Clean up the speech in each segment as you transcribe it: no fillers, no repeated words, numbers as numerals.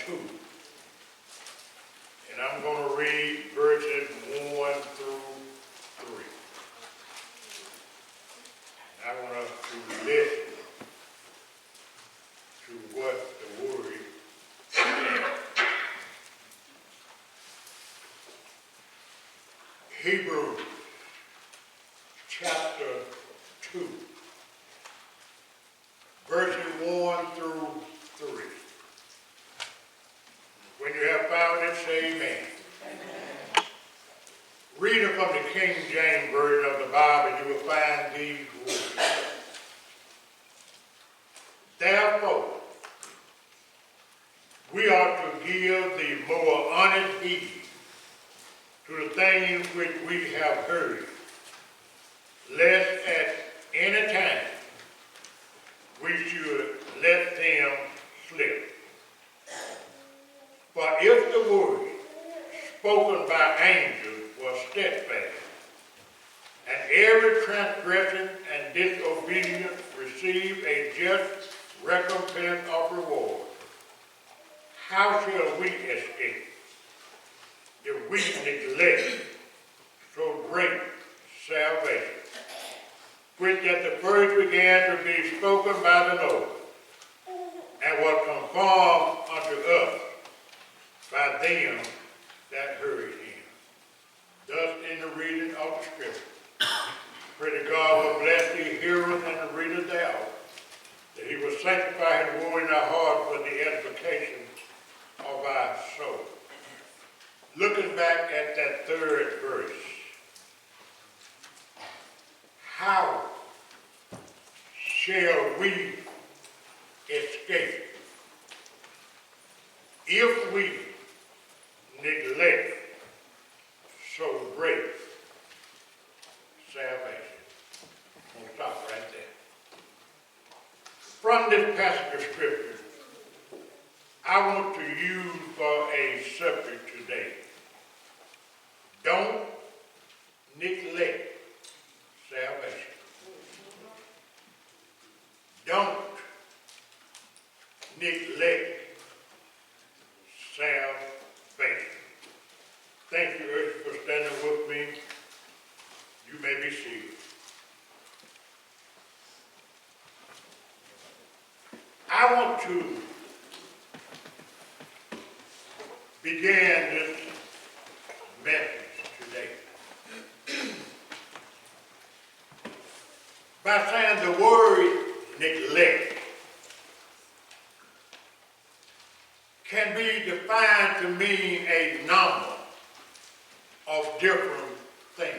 2. And I'm going to read verses 1 through 3. I want us to listen to what the word says. Hebrews chapter 2, verses 1 through 3. When you have found it, say amen. Amen. Reading from the King James Version of the Bible, you will find these words. Therefore, we ought to give the more honest heed to the things which we have heard, lest at any time we should let them slip. For if the word spoken by angels was steadfast, and every transgression and disobedience received a just recompense of reward, how shall we escape if we neglect so great salvation, which at the first began to be spoken by the Lord, and was conformed unto us by them that heard him. Thus in the reading of the Scripture. Pray that God will bless the hearers and the readers thereof, that he will sanctify his word in our heart for the edification of our soul. Looking back at that third verse, how shall we escape if we neglect so great salvation? I'm going to stop right there. From this passage of Scripture, I want to use for a subject today, don't neglect salvation. Don't neglect salvation. Thank you, Ursh, for standing with me. You may be seated. I want to begin this message today by saying the word neglect can be defined to mean a number of different things,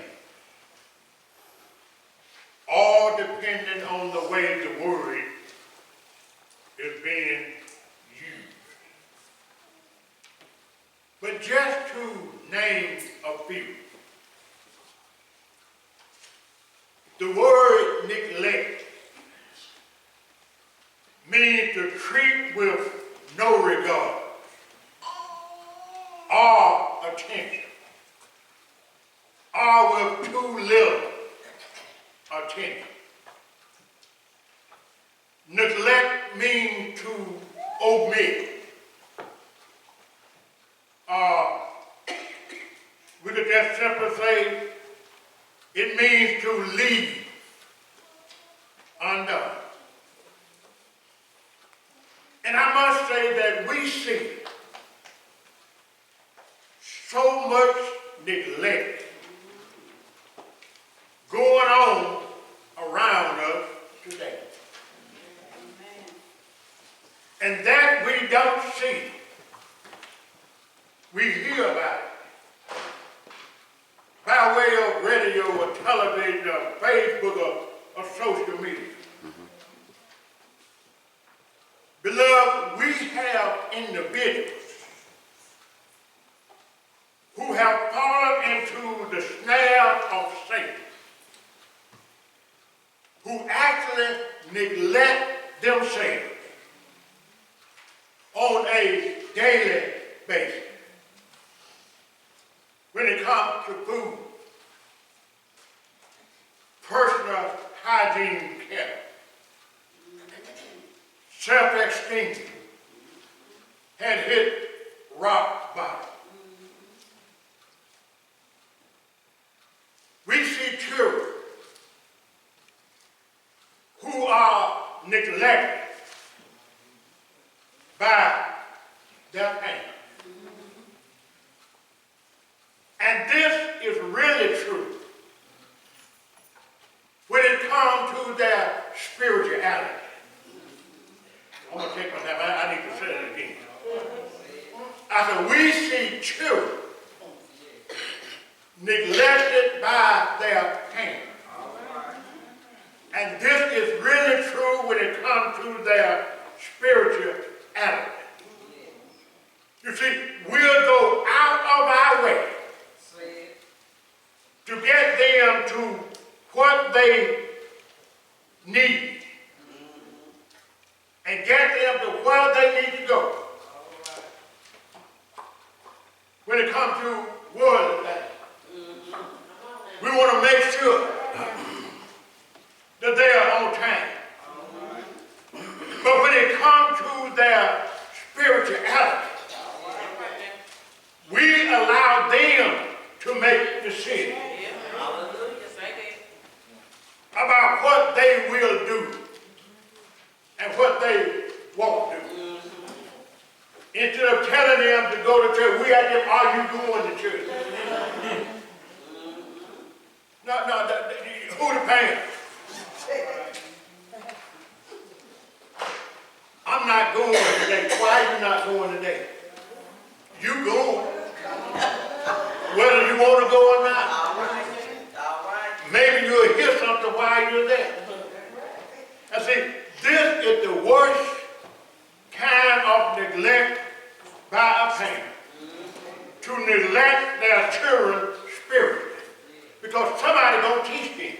all depending on the way the word is being used. But just to name a few, the word neglect means to treat with no regard or attention, or with too little attention. Neglect means to omit. We could just simply say it means to leave undone. And I must say that we see so much neglect going on around us today. And that we don't see. We hear about it by way of radio or television or Facebook or social media. Beloved, we have individuals who have fallen into the snare of Satan, who actually neglect themselves on a daily basis. When it comes to food, personal hygiene care, self-esteem, had hit rock bottom. We see children who are neglected by their parents. And this is really true when it comes to their spirituality. I'm going to take my time. I need to say it again. I said, we see children neglected by their parents. And this is really true when it comes to their spirituality. You see, we'll go out of our way to get them to what they need and get them to where they need to go when it comes to worldly things. We want to make sure that they are on time. But when it comes to their spirituality, we allow them to make decisions about what they will do and what they won't do. Instead of telling them to go to church, we ask them, are you going to church? No, who the parents? I'm not going today. Why are you not going today? You going. Whether you want to go or not. All right. Maybe you'll hear something while you're there. And see, this is the worst kind of neglect by a parent. To neglect their children spiritually. Because somebody don't teach them.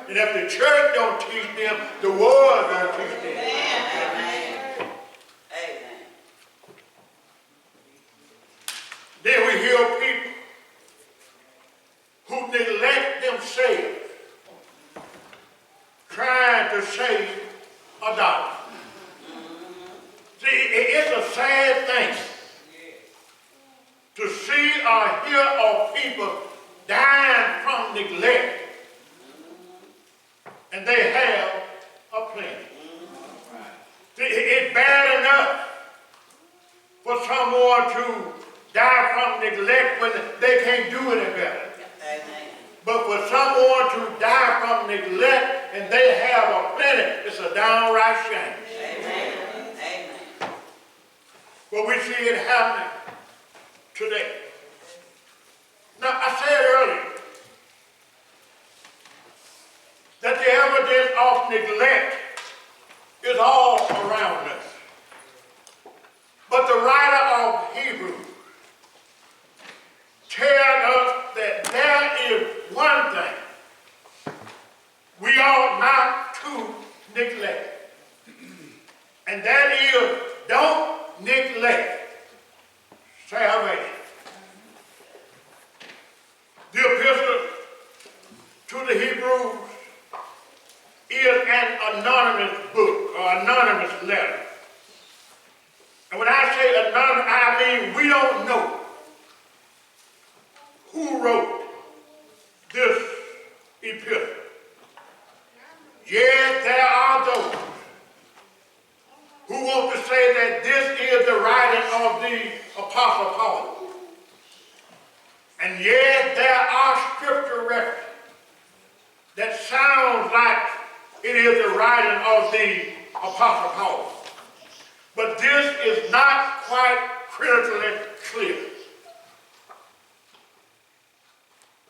And if the church don't teach them, the world don't teach them. Amen. Amen. Then we hear people who neglect themselves trying to save a dollar. See, it's a sad thing to see or hear of people dying from neglect, and they have a plan. See, it's bad enough for someone to die from neglect when they can't do any better. Amen. But for someone to die from neglect and they have a planet, it's a downright shame. Amen. Amen. But we see it happening today. Now, I said earlier that the evidence of neglect is all around us. But the writer of Hebrews tells us that there is one thing we ought not to neglect. And that is, don't neglect salvation. The epistle to the Hebrews is an anonymous book or anonymous letter. And when I say anonymous, I mean we don't know who wrote this epistle. Yes, there are those who want to say that this is the writing of the Apostle Paul. And yes, there are scripture records that sounds like it is the writing of the Apostle Paul. But this is not quite critically clear.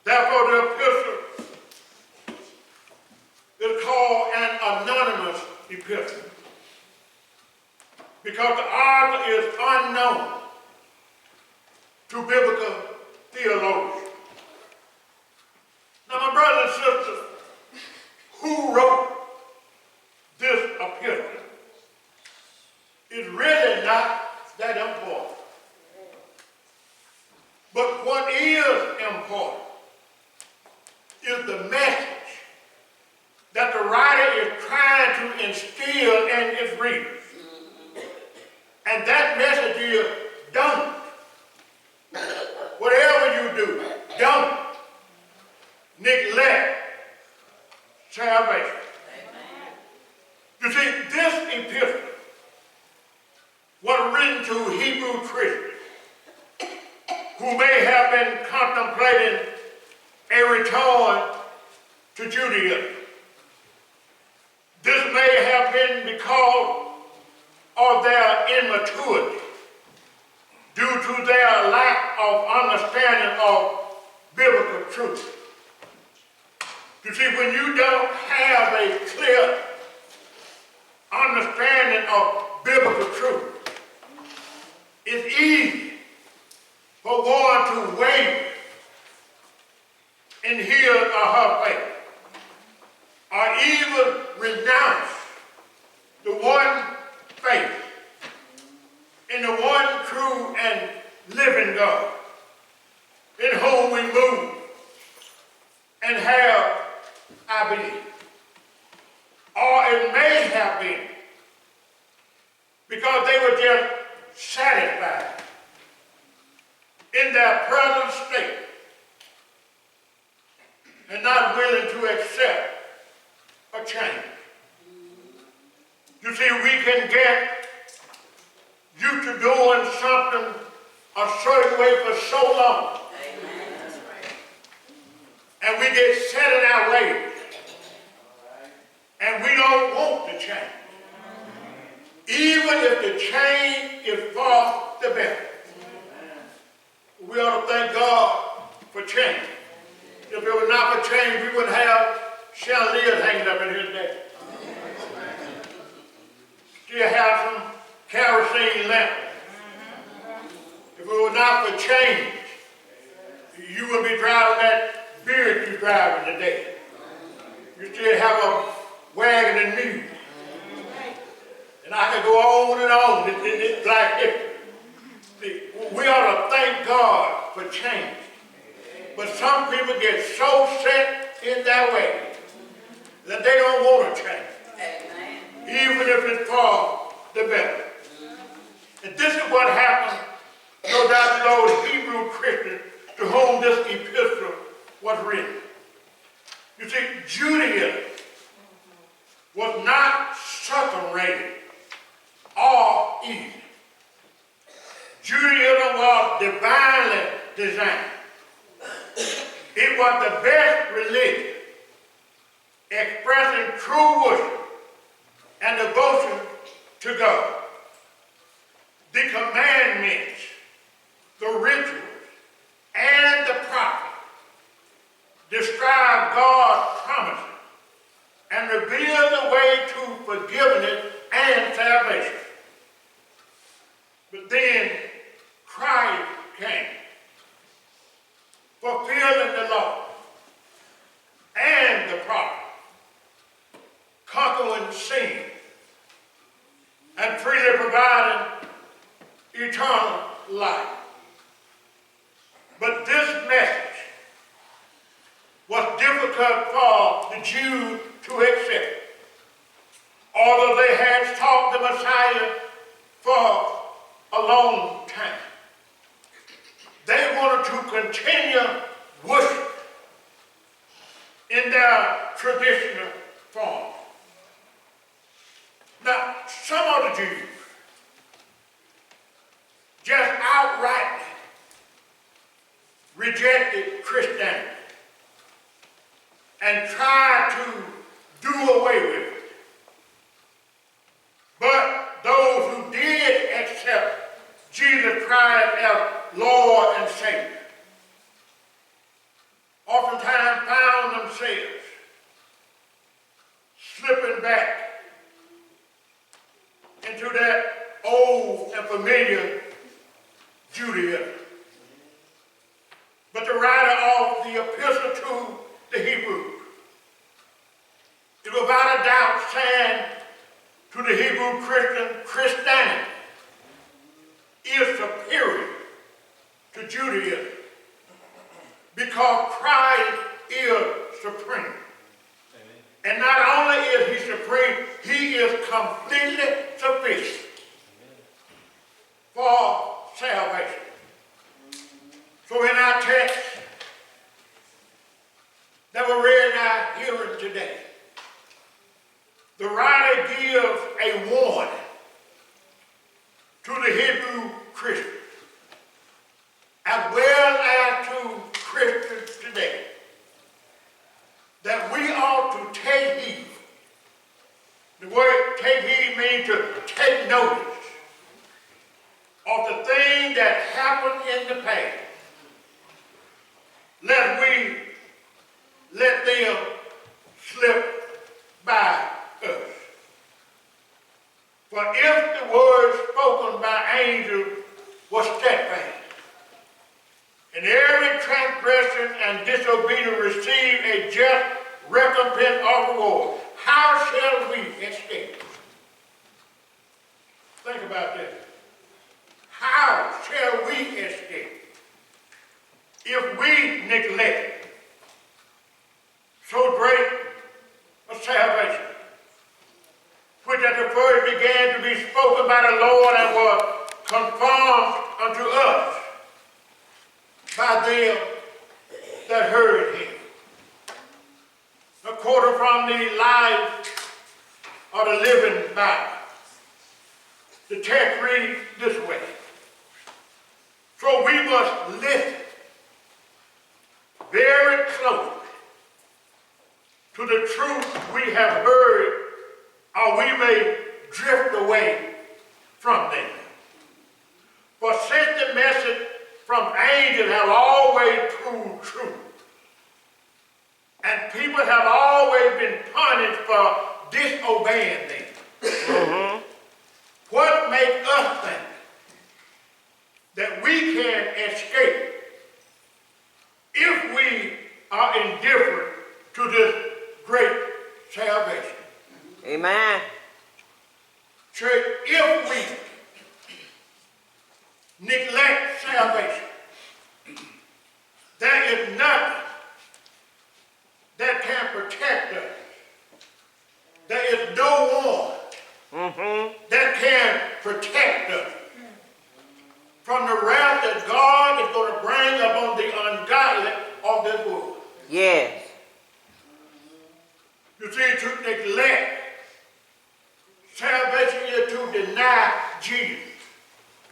Therefore, the epistle is called an anonymous epistle because the author is unknown to biblical theologians. Now, my brothers and sisters, who wrote this epistle is really not that important. But what is important is the message that the writer is trying to instill in his readers. And that message is, don't. Whatever you do, don't neglect salvation. You see, this epistle was written to Hebrew Christians who may have been contemplating a return to Judaism. This may have been because of their immaturity, due to their lack of understanding of biblical truth. You see, when you don't have a clear understanding of biblical truth, it's easy for one to waver in his or her faith, or even renounce the one faith in the one true and living God, in whom we move and have our being. Or it may have been because they were just satisfied in their present state and not willing to accept a change. You see, we can get used to doing something a certain way for so long. Amen. And we get set in our ways. And we don't want to change. Even if the change is for the better. We ought to thank God for change. If it were not for change, we wouldn't have chandeliers hanging up in here today. Still have some kerosene lamps. If it were not for change, you wouldn't be driving that Buick you're driving today. You still have a wagon and mule. And I could go on and on. It's like we ought to thank God for change. But some people get so set in their way that they don't want to change. Amen. Even if it's for the better. And this is what happened, no doubt, to those Hebrew Christians to whom this epistle was written. You see, Judaism was not separated or easy. Judaism was divinely designed. It was the best religion, expressing true worship and devotion to God. The commandments, the rituals, and the prophets describe God's promises and reveal the way to forgiveness and salvation. But then Christ came, fulfilling the law and the prophets, conquering sin, and freely providing eternal life. But this message was difficult for the Jews to accept. Although they had sought the Messiah for a long time, they wanted to continue worship in their traditional form. Now, some of the Jews just outrightly rejected Christianity and tried to do away with it. But those who did accept Jesus Christ as Lord and Savior oftentimes found themselves slipping back into that old and familiar Judaism. But the writer of the epistle to the Hebrews is without a doubt saying to the Hebrew Christian, Christianity is superior to Judaism because Christ is supreme. Amen. And not only is he supreme, he is completely sufficient. Amen. for salvation. So in our text that we read in our hearing today, the writer gives a warning to the Hebrew Christians, as well as to Christians today, that we ought to take heed. The word take heed means to take notice of the thing that happened in the past, lest we let them slip by us. For if the word spoken by angels was steadfast, and every transgression and disobedience receive a just recompense or reward, how shall we escape? Think about this. How shall we escape if we neglect so great a salvation, which at the first began to be spoken by the Lord and was confirmed unto us by them that heard him? A quote from the Life of the Living Bible. The text reads this way. So we must listen very closely to the truth we have heard, or we may drift away from them. For since the message from angels have always proved true, and people have always been punished for disobeying them, what makes us think that we can escape if we are indifferent to this great salvation? Amen. Church, if we neglect salvation, there is nothing that can protect us. There is no one that can protect us from the wrath that God is going to bring upon the ungodly of this world. Yes. You see, to neglect salvation is to deny Jesus.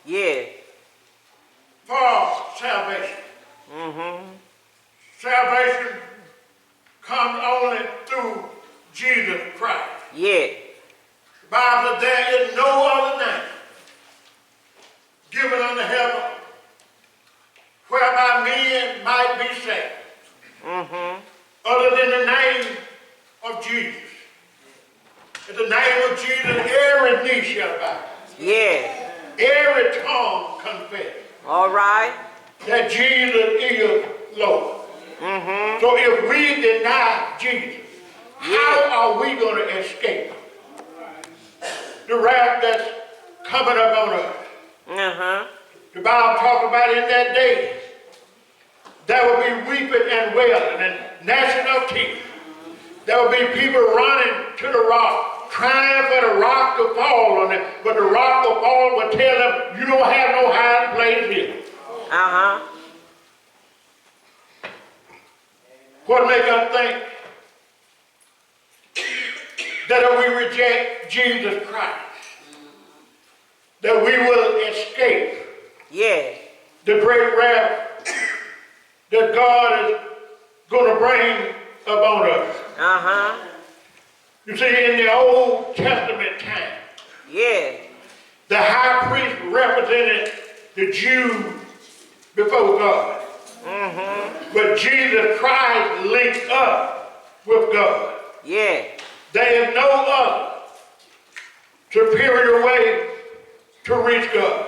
Yes. For salvation. Salvation comes only through Jesus Christ. Yes. The Bible says there is no other name given under heaven whereby men might be saved, other than the name of Jesus. In the name of Jesus, every knee shall bow. Yes. Every tongue confess. All right. That Jesus is Lord. So if we deny Jesus, how are we going to escape the wrath that's coming up on us? The Bible talks about in that day, there will be weeping and wailing and gnashing of teeth. There will be people running to the rock, crying for the rock to fall on them, but the rock will fall will tell them, you don't have no hiding place here. What makes us think that if we reject Jesus Christ, that we will escape the great wrath that God is going to bring upon us? You see, in the Old Testament time, the high priest represented the Jews before God. But Jesus Christ linked up with God. There is no other superior way to reach God.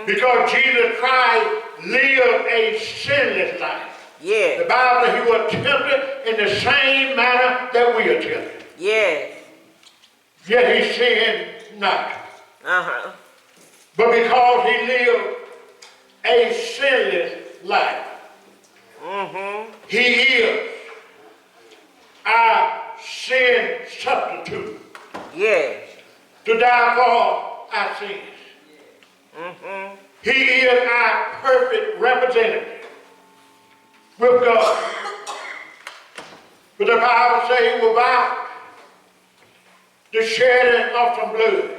Because Jesus Christ lived a sinless life. The Bible says he was tempted in the same manner that we are tempted. Yet he sinned not. But because he lived a sinless life, he is our sin substitute to die for our sins. He is our perfect representative with God. But the Bible says without the shedding of some blood,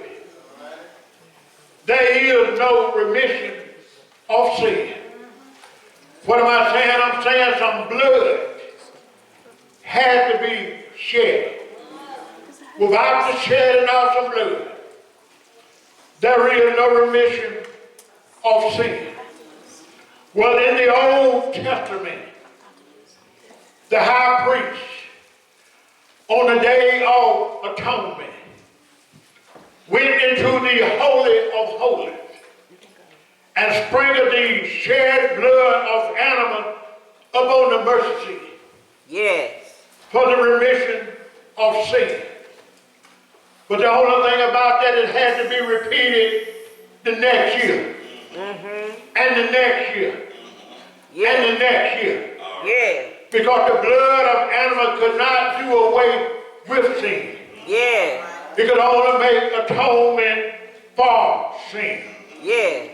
there is no remission of sin. What am I saying? I'm saying some blood has to be shed. Without the shedding of some blood, there is no remission of sin. Well, in the Old Testament, the high priest, on the Day of Atonement, went into the Holy of Holies and sprinkled the shed blood of animals upon the mercy seat. Yes. For the remission of sin. But the only thing about that, it had to be repeated the next year. And the next year. And the next year. Yeah. Because the blood of animals could not do away with sin. Yeah. It could only make atonement for sin. Yeah.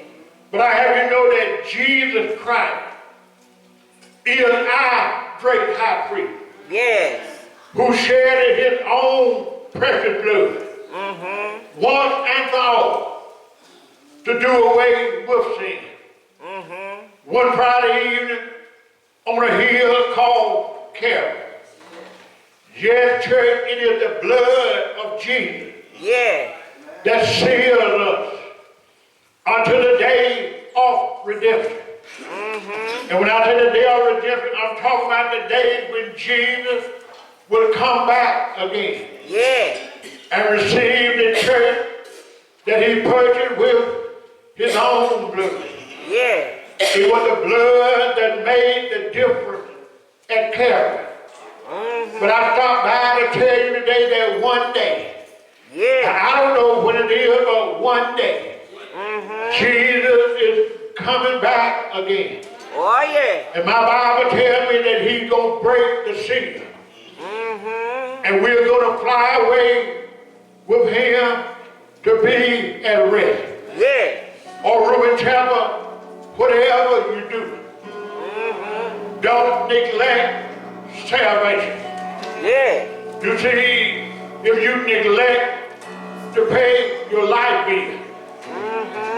But I have you know that Jesus Christ is our great high priest. Yes. Who shed his own precious blood once and for all to do away with sin. One Friday evening on a hill called Calvary. Yes, church, it is the blood of Jesus that seals us unto the day of redemption. And when I say the day of redemption, I'm talking about the day when Jesus will come back again. And receive the church that he purchased with his own blood. It was the blood that made the difference at Calvary. But I stopped by to tell you today that one day, and I don't know when it is, but one day, Jesus is coming back again. Oh, yeah. And my Bible tells me that he's going to break the seal. And we're going to fly away with him to be at rest. Or Roman chapel, whatever you do, don't neglect salvation. You see, if you neglect to pay your light bill,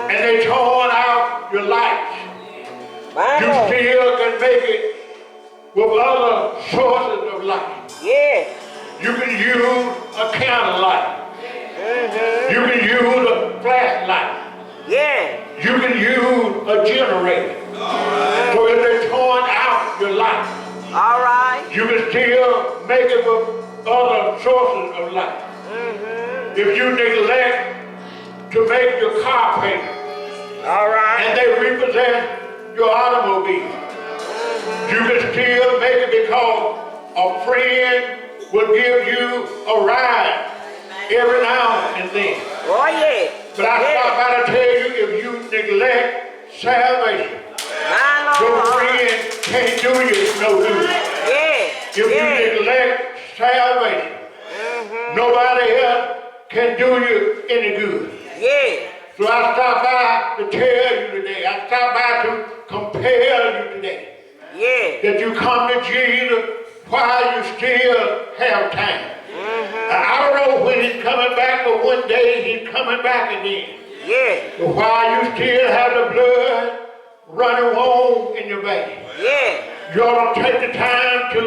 and they torn out your lights, you still can make it with other sources of light. You can use a candle light. You can use a flashlight. You can use a generator. So if they torn out your light, you can still make it with other sources of light. If you neglect to make your car payment, and they repossess your automobile, you can still make it because a friend will give you a ride every now and then. But I stop by to tell you, if you neglect salvation, your friend can't do you no good. If you neglect salvation, nobody else can do you any good. So I stop by to tell you today, I stop by to compel you today, that you come to Jesus while you still have time. I don't know when he's coming back, but one day he's coming back again. But while you still have the blood running warm in your veins, you ought to take the time to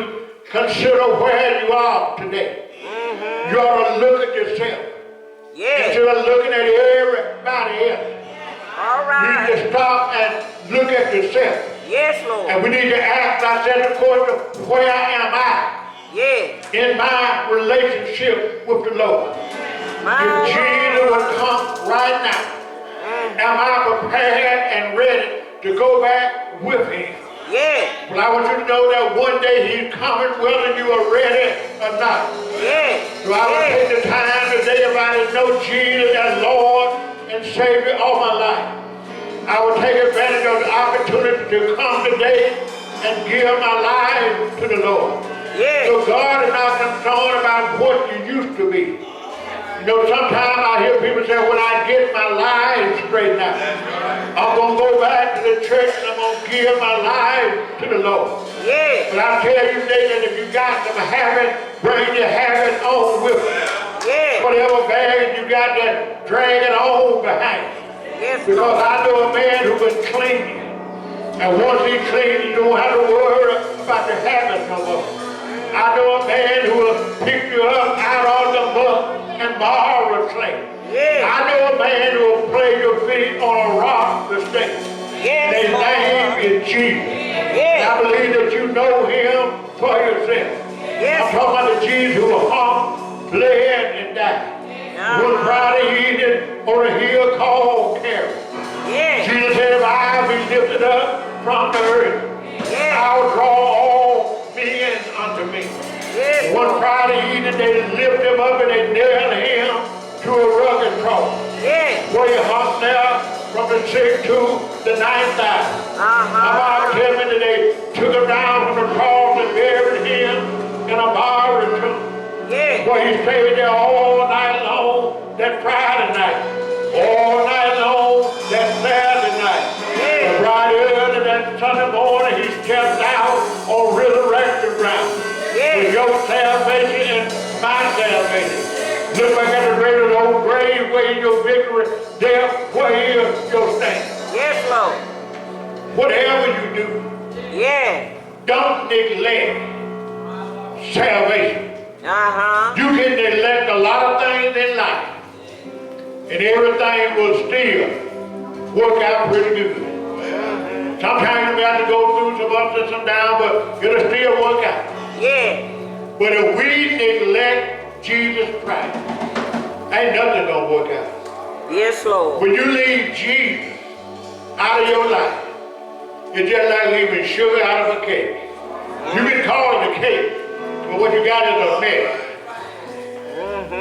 consider where you are today. You ought to look at yourself instead of looking at everybody else. You need to stop and look at yourself. And we need to ask ourselves the question, where am I in my relationship with the Lord? If Jesus would come right now, am I prepared and ready to go back with him? Well, I want you to know that one day he's coming whether you are ready or not. So I will take the time today, if I didn't know Jesus as Lord and Savior of my life, I will take advantage of the opportunity to come today and give my life to the Lord. So God is not concerned about what you used to be. You know, sometimes I hear people say, when I get my life straightened out, I'm going to go back to the church and I'm going to give my life to the Lord. Yes. But I tell you today that if you got some habit, bring your habit on with you. Yes. Whatever bag you got, that drag it on behind you. Yes, Because Lord. I know a man who can clean you. And once he's clean, you don't have to worry about the habits no more. I know a man who will pick you up out of the mud and marvelously. Yes. I know a man who will play your feet on a rock to stay. Yes, His Lord. name is Jesus. And Yes. I believe that you know him for yourself. Yes. I'm talking about the Jesus who hung, bled, and died. One Friday evening on a hill called Calvary. Yes. Jesus said, if I be lifted up from the earth, Yes. I'll draw all men unto me. Yes. One Lord. Friday evening, they lift him up and they nailed him to a rugged cross. Yes. Where he hung there from the 6th to the 9th hour. The Bible tells me that they took him down from the cross and buried him in a borrowed tomb. Yes. Where he stayed there all night long, that Friday night. All night long, that Saturday night. Yes. But right early that Sunday morning, he stepped out on resurrection ground. With Yes. your salvation and my salvation. Look back at the great old grave, where is your victory? Death, where is your stand? Yes, Lord. Whatever you do, Yes. don't neglect salvation. Uh-huh. You can neglect a lot of things in life, and everything will still work out pretty good. Sometimes you may have to go through some ups and some downs, but it'll still work out. Yes. But if we neglect Jesus Christ, ain't nothing gonna work out. Yes, Lord. When you leave Jesus out of your life, it's just like leaving sugar out of a cake. You can call it a cake, but what you got is a mess.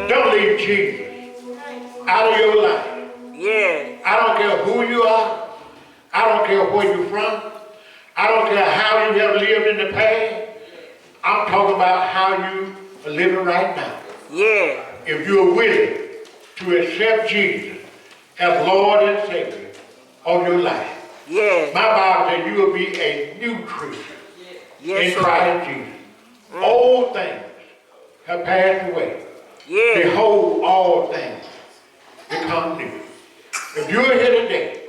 Don't leave Jesus out of your life. Yes. I don't care who you are. I don't care where you're from. I don't care how you have lived in the past. I'm talking about how you are living right now. Yes. If you're willing to accept Jesus as Lord and Savior of your life, Yes. my Bible says you will be a new creature Yes, in Lord. Christ Jesus. Old things have passed away. Yes. Behold, all things become new. If you're here today,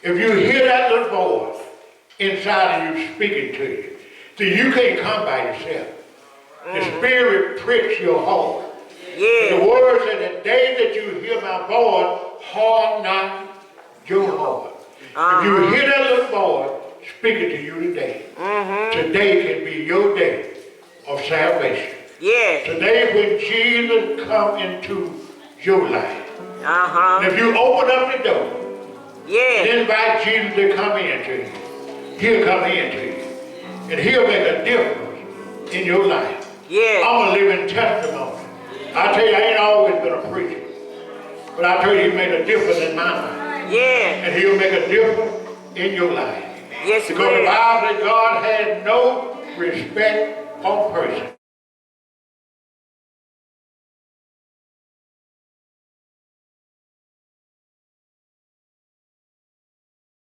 if you hear that little voice inside of you speaking to you, see, you can't come by yourself. The Spirit pricks your heart. The Yes. word said, the day that you hear my voice, harden not your heart. If you hear that little voice speaking to you today, today can be your day of salvation. Yes. Today when Jesus come into your life. Uh-huh. And if you open up the door Yes. and invite Jesus to come into you, he'll come into you. And he'll make a difference in your life. Yes. I'm a living testimony. I tell you, I ain't always been a preacher. But I tell you, he made a difference in my life. Yes. And he'll make a difference in your life. Yes, Because the Lord. Bible says God has no respect on person.